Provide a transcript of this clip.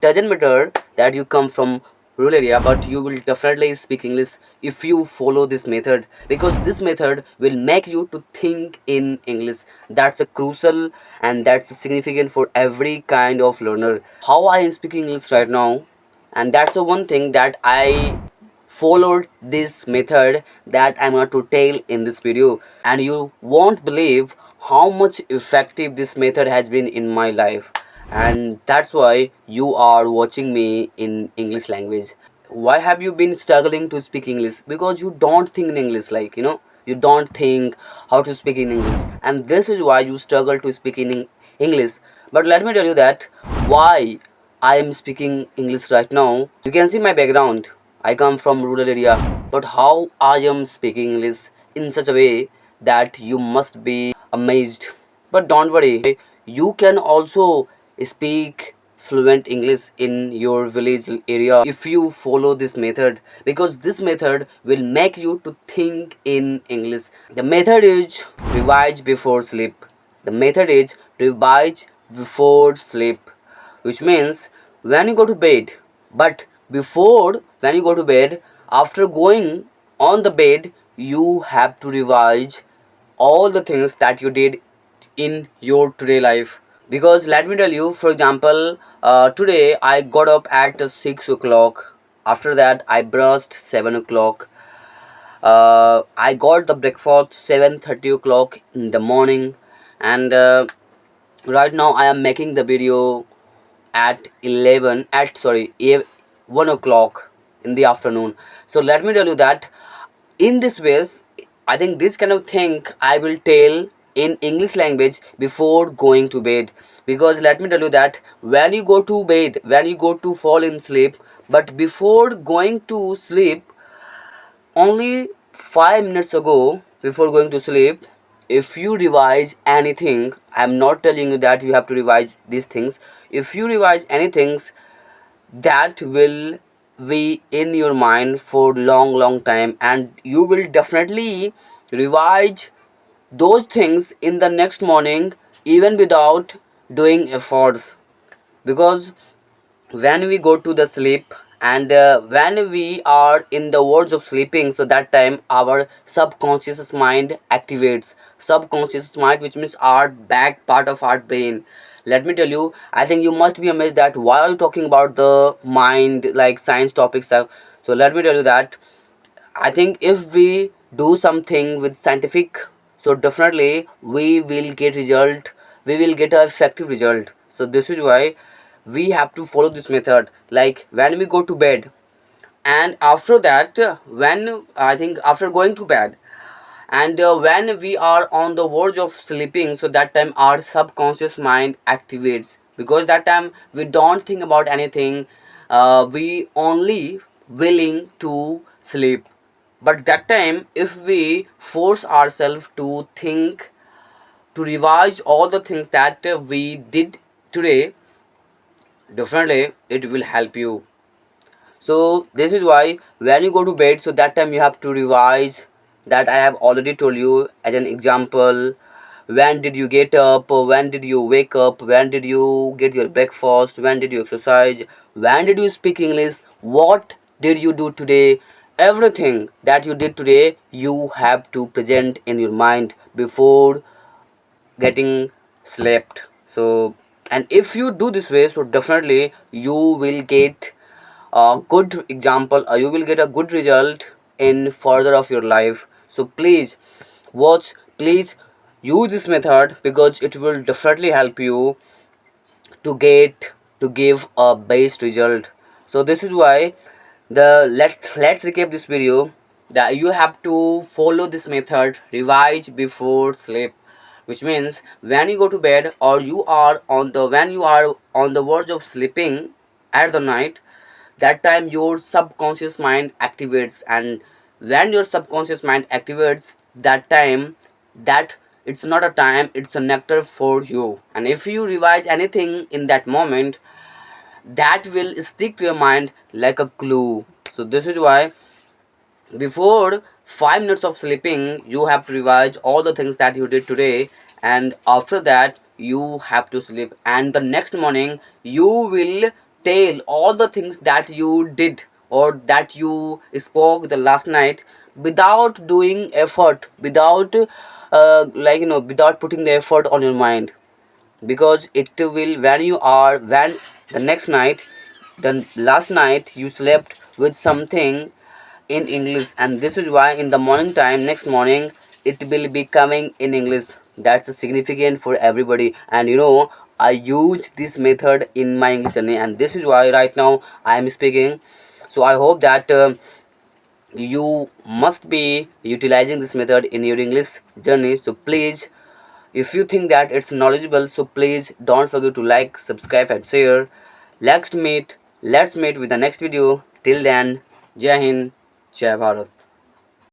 Doesn't matter that you come from rural area, but you will definitely speak English if you follow this method, because this method will make you to think in English. That's a crucial and that's significant for every kind of learner. How I am speaking English right now, and that's the one thing that I followed this method that I'm going to tell in this video, and you won't believe how much effective this method has been in my life. And that's why you are watching me in English language. Why have you been struggling to speak English? Because you don't think in English, like, you don't think how to speak in English, and this is why you struggle to speak in English. But let me tell you that why I am speaking English right now. You can see my background. I come from rural area, but how I am speaking English in such a way that you must be amazed. But don't worry, you can also speak fluent English in your village area if you follow this method, because this method will make you to think in English. The method is revise before sleep. The method is revise before sleep, which means when you go to bed, but before when you go to bed, after going on the bed, you have to revise all the things that you did in your today life. Because let me tell you, for example, today I got up at 6 o'clock. After that I brushed 7 o'clock. I got the breakfast 7:30 o'clock in the morning. And right now I am making the video at 11 at sorry 1 o'clock in the afternoon. So let me tell you that in this ways, I think this kind of thing I will tell in English language before going to bed. Because let me tell you that when you go to bed, when you go to fall in sleep, but before going to sleep, only 5 minutes ago, before going to sleep, if you revise anything, I'm not telling you that you have to revise these things. If you revise anything, that will be in your mind for long time, and you will definitely revise those things in the next morning even without doing efforts. Because when we go to the sleep, and when we are in the words of sleeping, so that time our subconscious mind activates. Subconscious mind, which means our back part of our brain. Let me tell you, I think you must be amazed that why are you talking about the mind like science topics. So let me tell you that I think if we do something with scientific, so definitely we will get result. We will get a effective result. So this is why we have to follow this method. Like when we go to bed, and after that, when I think after going to bed, and when we are on the verge of sleeping, so that time our subconscious mind activates, because that time we don't think about anything. We only willing to sleep. But that time if we force ourselves to think, to revise all the things that we did today, definitely it will help you. So this is why when you go to bed, so that time you have to revise that I have already told you as an example. When did you get up? When did you wake up? When did you get your breakfast? When did you exercise? When did you speak English? What did you do today? Everything that you did today, you have to present in your mind before getting slept. So, and if you do this way, so definitely you will get a good example, or you will get a good result in further of your life. So please watch, please use this method, because it will definitely help you to get to give a best result. So this is why let's recap this video, that you have to follow this method, revise before sleep, which means when you go to bed, or you are on the when you are on the verge of sleeping at the night, that time your subconscious mind activates. And when your subconscious mind activates, that time, that it's not a time, it's a nectar for you. And if you revise anything in that moment, that will stick to your mind like a glue. So this is why before 5 minutes of sleeping, you have to revise all the things that you did today, and after that you have to sleep, and the next morning you will tell all the things that you did or that you spoke the last night without doing effort, without without putting the effort on your mind. Because it will, when the next night, the last night you slept with something in English, and this is why in the morning time, next morning, it will be coming in English. That's significant for everybody. And I use this method in my English journey, and this is why right now I am speaking. So I hope that you must be utilizing this method in your English journey. So please, if you think that it's knowledgeable, so please don't forget to like, subscribe, and share. Let's meet with the next video. Till then, Jai Hind, Jai Bharat.